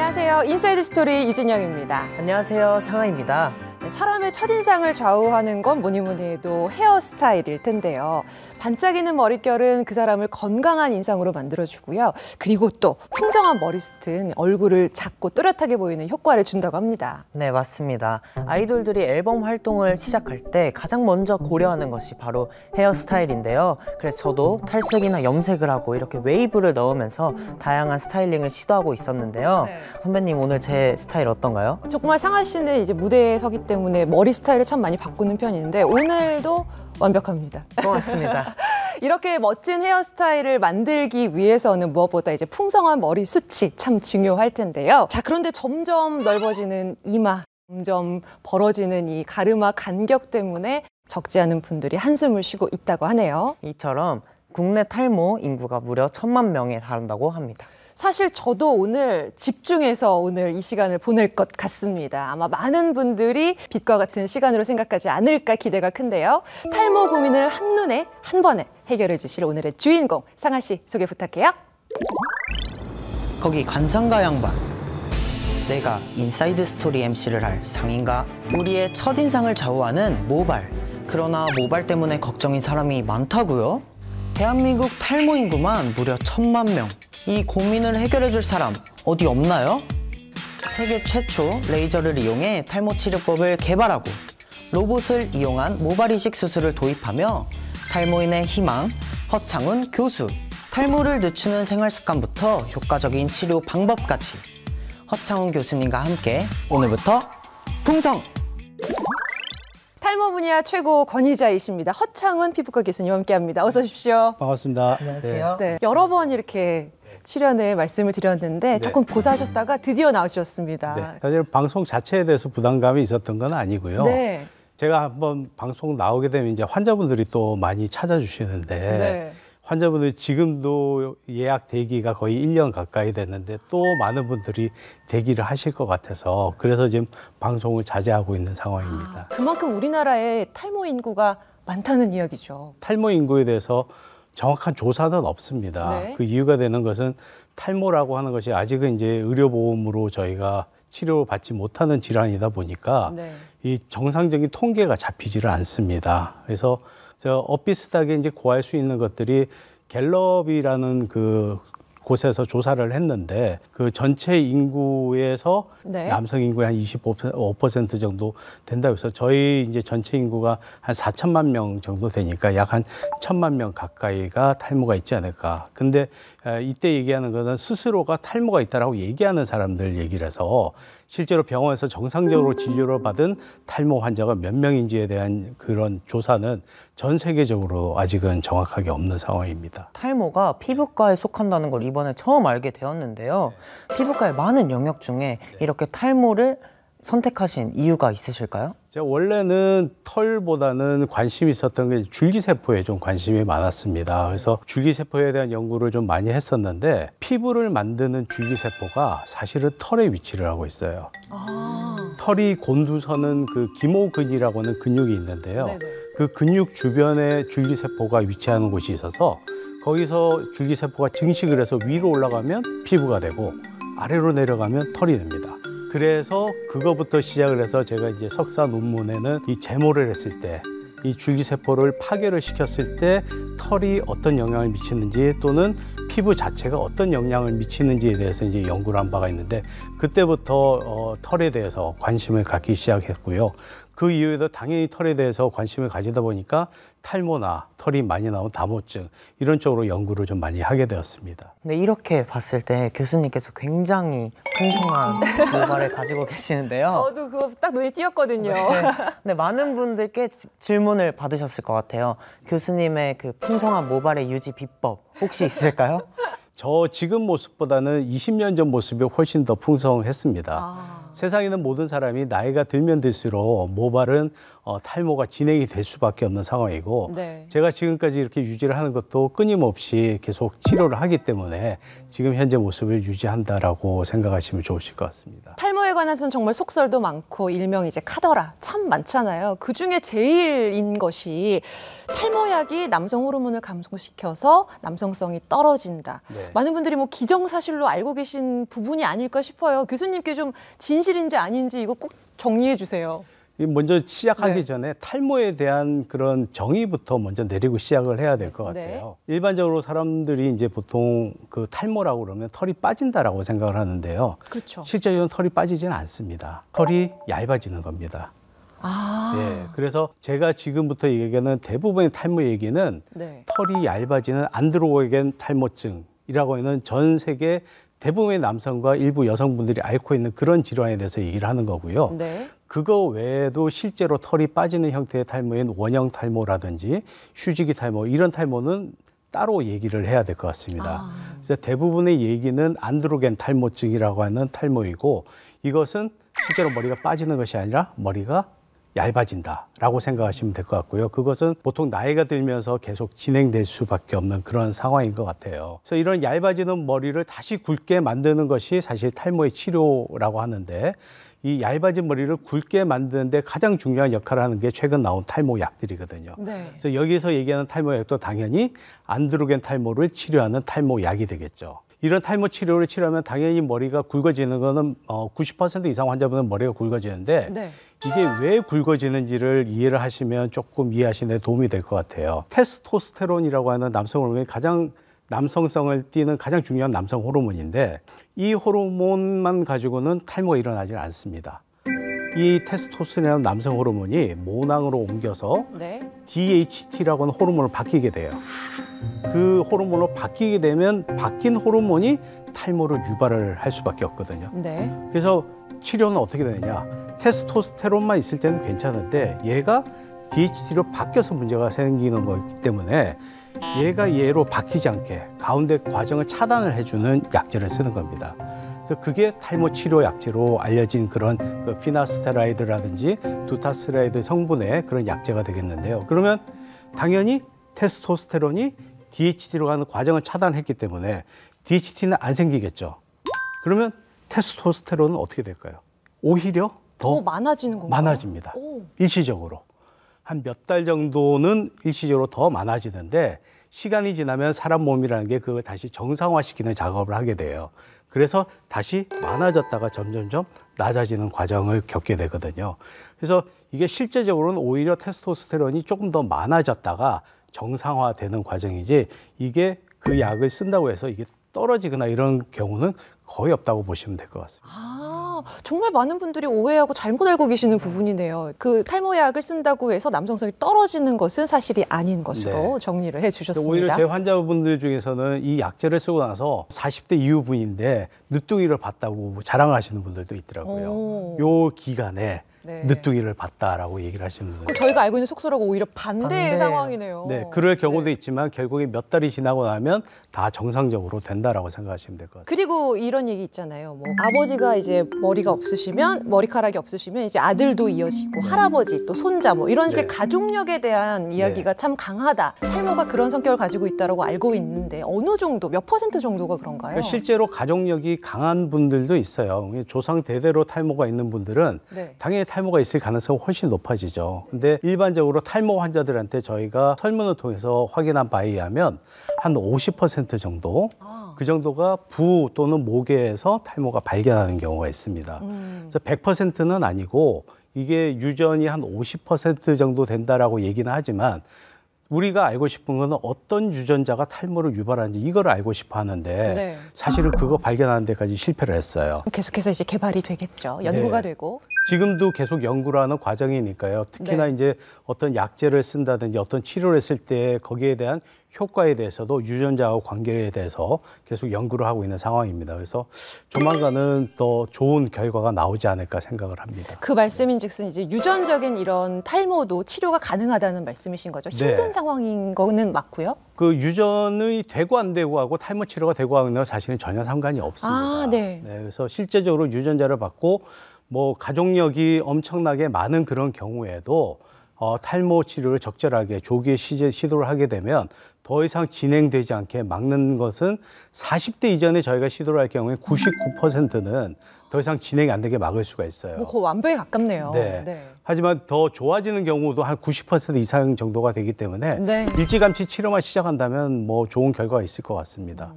안녕하세요. 인사이드 스토리 유진영입니다. 안녕하세요. 상아입니다. 사람의 첫인상을 좌우하는 건 뭐니 해도 헤어스타일일 텐데요. 반짝이는 머릿결은 그 사람을 건강한 인상으로 만들어주고요. 그리고 또 풍성한 머리숱은 얼굴을 작고 또렷하게 보이는 효과를 준다고 합니다. 네, 맞습니다. 아이돌들이 앨범 활동을 시작할 때 가장 먼저 고려하는 것이 바로 헤어스타일인데요. 그래서 저도 탈색이나 염색을 하고 이렇게 웨이브를 넣으면서 다양한 스타일링을 시도하고 있었는데요. 네. 선배님, 오늘 제 스타일 어떤가요? 정말 상아 씨는 이제 무대에 서기 때문에 머리 스타일을 참 많이 바꾸는 편인데 오늘도 완벽합니다. 고맙습니다. 이렇게 멋진 헤어스타일을 만들기 위해서는 무엇보다 이제 풍성한 머리숱이 참 중요할 텐데요. 자, 그런데 점점 넓어지는 이마, 점점 벌어지는 이 가르마 간격 때문에 적지 않은 분들이 한숨을 쉬고 있다고 하네요. 이처럼 국내 탈모 인구가 무려 1,000만 명에 달한다고 합니다. 사실 저도 오늘 집중해서 오늘 이 시간을 보낼 것 같습니다. 아마 많은 분들이 빛과 같은 시간으로 생각하지 않을까 기대가 큰데요. 탈모 고민을 한눈에 한 번에 해결해 주실 오늘의 주인공 상아 씨 소개 부탁해요. 거기 관상가 양반. 내가 인사이드 스토리 MC를 할 상인가? 우리의 첫인상을 좌우하는 모발. 그러나 모발 때문에 걱정인 사람이 많다고요? 대한민국 탈모 인구만 무려 1,000만 명. 이 고민을 해결해줄 사람 어디 없나요? 세계 최초 레이저를 이용해 탈모 치료법을 개발하고 로봇을 이용한 모발 이식 수술을 도입하며 탈모인의 희망, 허창훈 교수. 탈모를 늦추는 생활 습관부터 효과적인 치료 방법까지 허창훈 교수님과 함께 오늘부터 풍성! 탈모 분야 최고 권위자이십니다. 허창훈 피부과 교수님 함께합니다. 어서 오십시오. 반갑습니다. 안녕하세요. 네, 여러 번 이렇게 출연을 말씀을 드렸는데 조금 보사하셨다가 드디어 나오셨습니다. 네. 사실 방송 자체에 대해서 부담감이 있었던 건 아니고요. 네. 제가 한번 방송 나오게 되면 이제 환자분들이 또 많이 찾아주시는데 네. 환자분들이 지금도 예약 대기가 거의 1년 가까이 됐는데 또 많은 분들이 대기를 하실 것 같아서 그래서 지금 방송을 자제하고 있는 상황입니다. 그만큼 우리나라에 탈모 인구가 많다는 이야기죠. 탈모 인구에 대해서 정확한 조사는 없습니다. 네. 그 이유가 되는 것은 탈모라고 하는 것이 아직은 이제 의료보험으로 저희가 치료를 받지 못하는 질환이다 보니까 네. 이 정상적인 통계가 잡히지를 않습니다. 그래서 엇비슷하게 이제 구할 수 있는 것들이 갤럽이라는 그 곳에서 조사를 했는데 그 전체 인구에서 네. 남성 인구의 한 25% 정도 된다고 해서 저희 이제 전체 인구가 한 4천만 명 정도 되니까 약 한 1,000만 명 가까이가 탈모가 있지 않을까. 근데 이때 얘기하는 것은 스스로가 탈모가 있다라고 얘기하는 사람들 얘기를 해서 실제로 병원에서 정상적으로 진료를 받은 탈모 환자가 몇 명인지에 대한 그런 조사는 전 세계적으로 아직은 정확하게 없는 상황입니다. 탈모가 피부과에 속한다는 걸 이번에 처음 알게 되었는데요. 피부과의 많은 영역 중에 이렇게 탈모를 선택하신 이유가 있으실까요? 제가 원래는 털보다는 관심이 있었던 게 줄기세포에 좀 관심이 많았습니다. 그래서 줄기세포에 대한 연구를 좀 많이 했었는데 피부를 만드는 줄기세포가 사실은 털에 위치를 하고 있어요. 털이 곤두서는 그 기모근이라고 하는 근육이 있는데요. 네네. 그 근육 주변에 줄기세포가 위치하는 곳이 있어서 거기서 줄기세포가 증식을 해서 위로 올라가면 피부가 되고 아래로 내려가면 털이 됩니다. 그래서 그거부터 시작을 해서 제가 이제 석사 논문에는 이 제모를 했을 때 이 줄기세포를 파괴를 시켰을 때 털이 어떤 영향을 미치는지 또는 피부 자체가 어떤 영향을 미치는지에 대해서 이제 연구를 한 바가 있는데 그때부터 털에 대해서 관심을 갖기 시작했고요. 그 이후에도 당연히 털에 대해서 관심을 가지다 보니까 탈모나 털이 많이 나온 다모증 이런 쪽으로 연구를 좀 많이 하게 되었습니다. 근데 이렇게 봤을 때 교수님께서 굉장히 풍성한 모발을 가지고 계시는데요. 저도 그거 딱 눈에 띄었거든요. 네. 근데 많은 분들께 질문을 받으셨을 것 같아요. 교수님의 그 풍성한 모발의 유지 비법 혹시 있을까요? 저 지금 모습보다는 20년 전 모습이 훨씬 더 풍성했습니다. 세상에 있는 모든 사람이 나이가 들면 들수록 모발은 탈모가 진행이 될 수밖에 없는 상황이고 네. 제가 지금까지 이렇게 유지를 하는 것도 끊임없이 계속 치료를 하기 때문에 지금 현재 모습을 유지한다라고 생각하시면 좋으실 것 같습니다. 탈모에 관해서는 정말 속설도 많고 일명 이제 카더라 참 많잖아요. 그 중에 제일인 것이 탈모약이 남성 호르몬을 감소시켜서 남성성이 떨어진다. 네. 많은 분들이 뭐 기정사실로 알고 계신 부분이 아닐까 싶어요. 교수님께 좀 진실인지 아닌지 이거 꼭 정리해 주세요. 먼저 시작하기 네. 전에 탈모에 대한 그런 정의부터 먼저 내리고 시작을 해야 될 것 같아요. 일반적으로 사람들이 이제 보통 그 탈모라고 그러면 털이 빠진다라고 생각을 하는데요. 그렇죠. 실제로는 털이 빠지지는 않습니다. 털이 얇아지는 겁니다. 아, 네, 그래서 제가 지금부터 얘기하는 대부분의 탈모 얘기는 네. 털이 얇아지는 안드로겐 탈모증이라고 하는 전 세계 대부분의 남성과 일부 여성분들이 앓고 있는 그런 질환에 대해서 얘기를 하는 거고요. 네. 그거 외에도 실제로 털이 빠지는 형태의 탈모인 원형 탈모라든지 휴지기 탈모 이런 탈모는 따로 얘기를 해야 될 것 같습니다. 그래서 대부분의 얘기는 안드로겐 탈모증이라고 하는 탈모이고 이것은 실제로 머리가 빠지는 것이 아니라 머리가 얇아진다라고 생각하시면 될 것 같고요. 그것은 보통 나이가 들면서 계속 진행될 수밖에 없는 그런 상황인 것 같아요. 그래서 이런 얇아지는 머리를 다시 굵게 만드는 것이 사실 탈모의 치료라고 하는데 이 얇아진 머리를 굵게 만드는데 가장 중요한 역할을 하는 게 최근 나온 탈모약들이거든요. 네. 그래서 여기서 얘기하는 탈모약도 당연히 안드로겐 탈모를 치료하는 탈모약이 되겠죠. 이런 탈모 치료를 치료하면 당연히 머리가 굵어지는 거는 90% 이상 환자분은 머리가 굵어지는데 네. 이게 왜 굵어지는지를 이해를 하시면 조금 이해하시는 데 도움이 될 것 같아요. 테스토스테론이라고 하는 남성 호르몬이 가장 남성성을 띠는 가장 중요한 남성 호르몬인데 이 호르몬만 가지고는 탈모가 일어나지 않습니다. 이 테스토스테론이라는 남성 호르몬이 모낭으로 옮겨서 네. DHT라고 하는 호르몬으로 바뀌게 돼요. 그 호르몬으로 바뀌게 되면 바뀐 호르몬이 탈모를 유발을 할 수밖에 없거든요. 네. 그래서 치료는 어떻게 되느냐. 테스토스테론만 있을 때는 괜찮은데 얘가 DHT로 바뀌어서 문제가 생기는 거기 때문에 얘가 얘로 바뀌지 않게 가운데 과정을 차단을 해주는 약제를 쓰는 겁니다. 그래서 그게 탈모 치료 약제로 알려진 그런 그 피나스테라이드라든지 두타스테라이드 성분의 그런 약제가 되겠는데요. 그러면 당연히 테스토스테론이 DHT로 가는 과정을 차단했기 때문에 DHT는 안 생기겠죠. 그러면 테스토스테론은 어떻게 될까요? 오히려 더 많아지는 건가요? 많아집니다. 오. 일시적으로. 한 몇 달 정도는 일시적으로 더 많아지는데 시간이 지나면 사람 몸이라는 게 그걸 다시 정상화시키는 작업을 하게 돼요. 그래서 다시 많아졌다가 점점점 낮아지는 과정을 겪게 되거든요. 그래서 이게 실제적으로는 오히려 테스토스테론이 조금 더 많아졌다가 정상화되는 과정이지 이게 그 약을 쓴다고 해서 이게 떨어지거나 이런 경우는 거의 없다고 보시면 될 것 같습니다. 아, 정말 많은 분들이 오해하고 잘못 알고 계시는 부분이네요. 그 탈모약을 쓴다고 해서 남성성이 떨어지는 것은 사실이 아닌 것으로 네. 정리를 해주셨습니다. 오히려 제 환자분들 중에서는 이 약제를 쓰고 나서 40대 이후 분인데 늦둥이를 봤다고 자랑하시는 분들도 있더라고요. 오. 요 기간에 네. 늦둥이를 봤다라고 얘기를 하시는 분들. 그럼 저희가 알고 있는 속설하고 오히려 반대의 반대. 상황이네요. 네, 그럴 경우도 있지만 결국에 몇 달이 지나고 나면 다 정상적으로 된다라고 생각하시면 될 것 같아요. 그리고 이런 얘기 있잖아요. 뭐 아버지가 이제 머리가 없으시면 머리카락이 없으시면 이제 아들도 이어지고 할아버지 또 손자 뭐 이런 식의 네. 가족력에 대한 이야기가 참 강하다. 탈모가 그런 성격을 가지고 있다라고 알고 있는데 어느 정도 몇 % 정도가 그런가요? 그러니까 실제로 가족력이 강한 분들도 있어요. 조상 대대로 탈모가 있는 분들은 네. 당연히 탈모가 있을 가능성이 훨씬 높아지죠. 근데 일반적으로 탈모 환자들한테 저희가 설문을 통해서 확인한 바에 의하면 한 50% 정도 그 정도가 부 또는 목에서 탈모가 발견하는 경우가 있습니다. 그래서 100%는 아니고 이게 유전이 한 50% 정도 된다라고 얘기는 하지만 우리가 알고 싶은 거는 어떤 유전자가 탈모를 유발하는지 이걸 알고 싶어 하는데 네. 사실은 그거 발견하는 데까지 실패를 했어요. 계속해서 이제 개발이 되겠죠. 연구가 네. 되고. 지금도 계속 연구를 하는 과정이니까요. 특히나 네. 이제 어떤 약제를 쓴다든지 어떤 치료를 했을 때 거기에 대한 효과에 대해서도 유전자와 관계에 대해서 계속 연구를 하고 있는 상황입니다. 그래서 조만간은 더 좋은 결과가 나오지 않을까 생각을 합니다. 그 말씀인즉슨 이제 유전적인 이런 탈모도 치료가 가능하다는 말씀이신 거죠. 힘든 네. 상황인 거는 맞고요. 그 유전이 되고 안 되고 하고 탈모 치료가 되고 하는 건 사실은 전혀 상관이 없습니다. 아, 네. 그래서 실제적으로 유전자를 받고 뭐 가족력이 엄청나게 많은 그런 경우에도 탈모 치료를 적절하게 조기에 시도를 하게 되면 더 이상 진행되지 않게 막는 것은 40대 이전에 저희가 시도를 할 경우에 99%는 더 이상 진행이 안 되게 막을 수가 있어요. 뭐 거의 완벽에 가깝네요. 네. 하지만 더 좋아지는 경우도 한 90% 이상 정도가 되기 때문에 네. 일찌감치 치료만 시작한다면 뭐 좋은 결과가 있을 것 같습니다.